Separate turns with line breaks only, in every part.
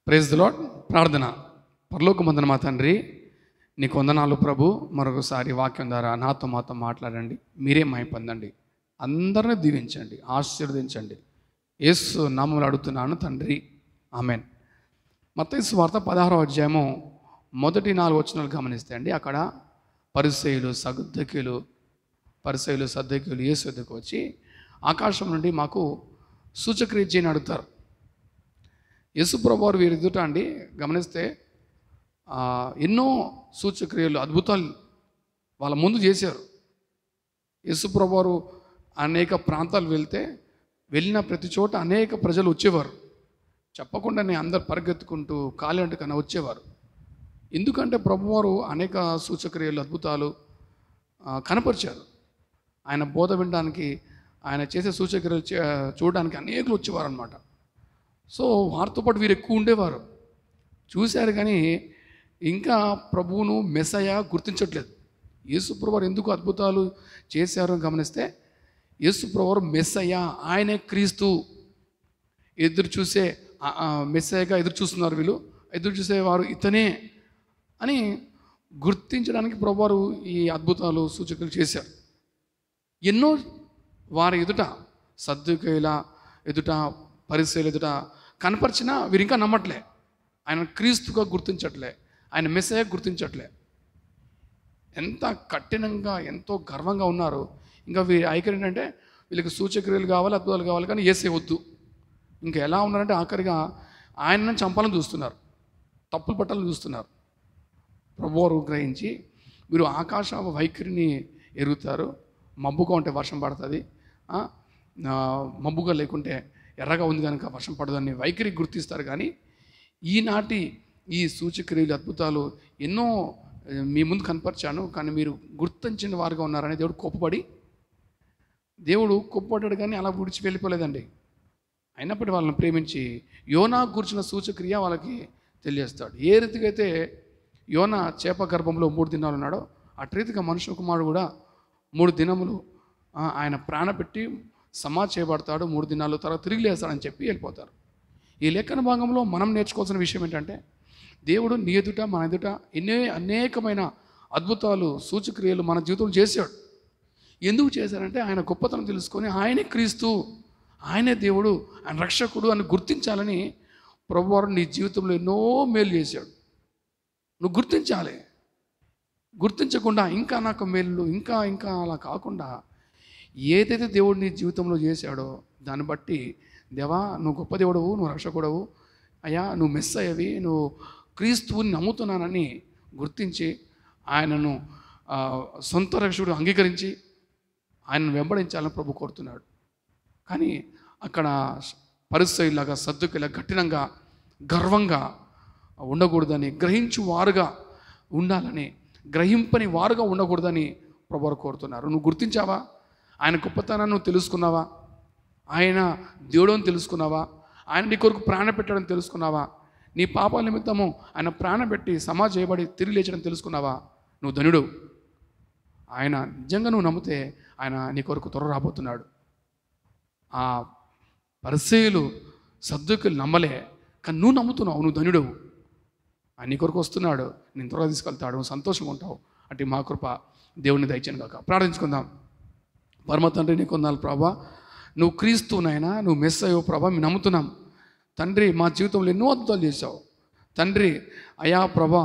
Praise the lord. ప్రార్థన. పరలోకమందున మా తండ్రి, నీకు వందనాలు ప్రభు. మరొకసారి వాక్యం ద్వారా నాతో మాతో మాట్లాడండి. మీరే మహిమ పొందండి. అందరిని దీవించండి, ఆశీర్వదించండి. యేసు నామములో అడుగుతున్నాను తండ్రి, ఆమెన్. మత్తయి సువార్త 16వ అధ్యాయము మొదటి 4 వచనాలు గమనిస్తే అండి, అక్కడ పరిసయ్యులు సద్దూకయ్యులు యేసు వద్దకు వచ్చి ఆకాశం నుండి మాకు సూచక్రియ చేయని అడుగుతారు. యేసు ప్రభువారు వీరి ఎదుట అండి గమనిస్తే ఎన్నో సూచక్రియలు, అద్భుతాలు వాళ్ళ ముందు చేశారు. యేసు ప్రభువారు అనేక ప్రాంతాలు వెళ్ళిన ప్రతి చోట అనేక ప్రజలు వచ్చేవారు. చెప్పకుండానే అందరు పరిగెత్తుకుంటూ కాలినట్టుకన్నా వచ్చేవారు. ఎందుకంటే ప్రభువారు అనేక సూచక్రియలు, అద్భుతాలు కనపరిచారు. ఆయన బోధ వినడానికి, ఆయన చేసే సూచక్రియలు చూడడానికి అనేకులు వచ్చేవారు అనమాట. సో వారితో పాటు వీరు ఎక్కువ ఉండేవారు. చూశారు కానీ ఇంకా ప్రభువును మెస్సయ్య గుర్తించట్లేదు. యేసు ప్రభువారు ఎందుకు అద్భుతాలు చేశారు గమనిస్తే, యేసు ప్రభువారు మెస్సయ్య, ఆయనే క్రీస్తు. మెస్సయ్యగా ఎదురు చూస్తున్నారు వీళ్ళు. ఎదురు చూసేవారు ఇతనే అని గుర్తించడానికి ప్రభువారు ఈ అద్భుతాలు, సూచకలు చేశారు. ఎన్నో వారి ఎదుట, సద్దూకయ్యుల ఎదుట, పరిసయ్యుల ఎదుట కనపరిచినా వీరు ఇంకా నమ్మట్లే. ఆయన క్రీస్తుగా గుర్తించట్లే, ఆయన మెస్సయ్య గుర్తించట్లే. ఎంత కఠినంగా, ఎంతో గర్వంగా ఉన్నారు. ఇంకా వీరి ఐక్యం ఏంటంటే వీళ్ళకి సూచక్రియలు కావాలి, అద్భుతాలు కావాలి, కానీ యేసే వద్దు. ఇంకా ఎలా ఉన్నారంటే ఆఖరిగా ఆయనను చంపాలని చూస్తున్నారు, తప్పులు పట్టాలని చూస్తున్నారు. ప్రభువారు గ్రహించి వీరు ఆకాశ వైఖరిని ఎరుగుతారు. మబ్బుగా ఉంటే వర్షం పడుతుంది, మబ్బుగా లేకుంటే ఎర్రగా ఉంది కనుక వర్షం పడదని వైఖరి గుర్తిస్తారు. కానీ ఈనాటి ఈ సూచక్రియలు, అద్భుతాలు ఎన్నో మీ ముందు కనపరిచాను, కానీ మీరు గుర్తించిన వారుగా ఉన్నారని దేవుడు కోప్పడ్డాడు. కానీ అలా విడిచి వెళ్ళిపోలేదండి. అయినప్పటికీ వాళ్ళని ప్రేమించి యోనా కూర్చున్న సూచక్రియ వాళ్ళకి తెలియజేస్తాడు. ఏ రీతిగా అయితే యోనా చేప గర్భంలో 3 దినాలు ఉన్నాడో, అటు రీతిగా మనుష్య కుమారుడు కూడా 3 దినములు ఆయన ప్రాణపెట్టి సమాధి చేయబడతాడు, 3 దినాలు తర్వాత తిరిగి లేస్తాడని చెప్పి వెళ్ళిపోతారు. ఈ లేఖన భాగంలో మనం నేర్చుకోవాల్సిన విషయం ఏంటంటే, దేవుడు నీ ఎదుట, మన ఎదుట అనేకమైన అద్భుతాలు, సూచక్రియలు మన జీవితంలో చేశాడు. ఎందుకు చేశారంటే ఆయన గొప్పతనం తెలుసుకొని ఆయనే క్రీస్తు, ఆయనే దేవుడు, ఆయన రక్షకుడు అని గుర్తించాలని ప్రభువారు నీ జీవితంలో ఎన్నో మేలు చేశాడు. నువ్వు గుర్తించాలి. గుర్తించకుండా ఇంకా నాకు మేలు, ఇంకా అలా కాకుండా ఏదైతే దేవుడు నీ జీవితంలో చేశాడో దాన్ని బట్టి, దేవా నువ్వు గొప్ప దేవుడవు, నువ్వు రక్షకుడవు, అయ్యా నువ్వు మెస్సయ్యవి, నువ్వు క్రీస్తువుని నమ్ముతున్నానని గుర్తించి ఆయనను సొంత రక్షకుడు అంగీకరించి ఆయనను వెంబడించాలని ప్రభు కోరుతున్నాడు. కానీ అక్కడ పరిసయ్యులాగా, సద్దూకయ్యులాగా కఠినంగా, గర్వంగా ఉండకూడదని, గ్రహించు వారుగా ఉండాలని, గ్రహింపని వారుగా ఉండకూడదని ప్రభువారు కోరుతున్నారు. నువ్వు గుర్తించావా? ఆయన గొప్పతనాన్ని నువ్వు తెలుసుకున్నావా? ఆయన దేవుడు అని తెలుసుకున్నావా? ఆయన నీ కొరకు ప్రాణ పెట్టాడని తెలుసుకున్నావా? నీ పాపాల నిమిత్తము ఆయన ప్రాణ పెట్టి సమాధి చేయబడి తిరిగి లేచడం తెలుసుకున్నావా? నువ్వు ధన్యుడు. ఆయన నిజంగా నువ్వు నమ్మితే ఆయన నీ కొరకు త్వర రాబోతున్నాడు. ఆ పరిసయ్యులు, సద్దూకయ్యులు నమ్మలే, కానీ నువ్వు నమ్ముతున్నావు, నువ్వు ధన్యుడవు. ఆయన నీ కొరకు వస్తున్నాడు, నేను త్వరగా తీసుకెళ్తాడు, నువ్వు సంతోషంగా ఉంటావు. అంటే మా కృప దేవుడిని దయచేయను కాక. ప్రార్థించుకుందాం. పరమ తండ్రి నీకు వందనాలు ప్రభా, నువ్వు క్రీస్తునైనా, నువ్వు మెస్సయ్యవు ప్రభా, మేము నమ్ముతున్నాం తండ్రి. మా జీవితంలో ఎన్నో అద్భుతాలు చేశావు తండ్రి. అయా ప్రభా,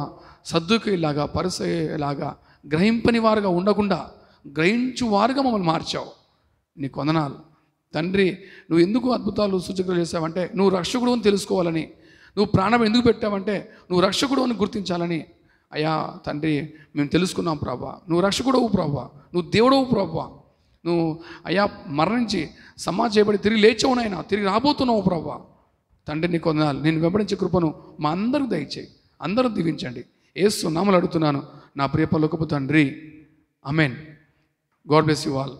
సద్దూకయ్యులాగా, పరిసయ్యులాగా గ్రహింపని వారుగా ఉండకుండా గ్రహించు వారుగా మమ్మల్ని మార్చావు. నీకు వందనాలు తండ్రి. నువ్వు ఎందుకు అద్భుతాలు, సూచనలు చేసావంటే నువ్వు రక్షకుడు అని తెలుసుకోవాలని, నువ్వు ప్రాణం ఎందుకు పెట్టావంటే నువ్వు రక్షకుడు అని గుర్తించాలని. అయ్యా తండ్రి, మేము తెలుసుకున్నాం ప్రభా, నువ్వు రక్షకుడవు ప్రభా, నువ్వు దేవుడవు ప్రభా, నువ్వు అయ్యా మరణించి సమాధి చేయబడి తిరిగి లేచావునైనా, తిరిగి రాబోతున్నావు ప్రభా. తండ్రి నీకు వందనాలు. నేను వెంబడించే కృపను మా అందరికి దయచేయి, అందరూ దీవించండి. యేసు నామములో అడుగుతున్నాను నా ప్రియ పరలోకపు తండ్రి, ఆమేన్. God bless you all.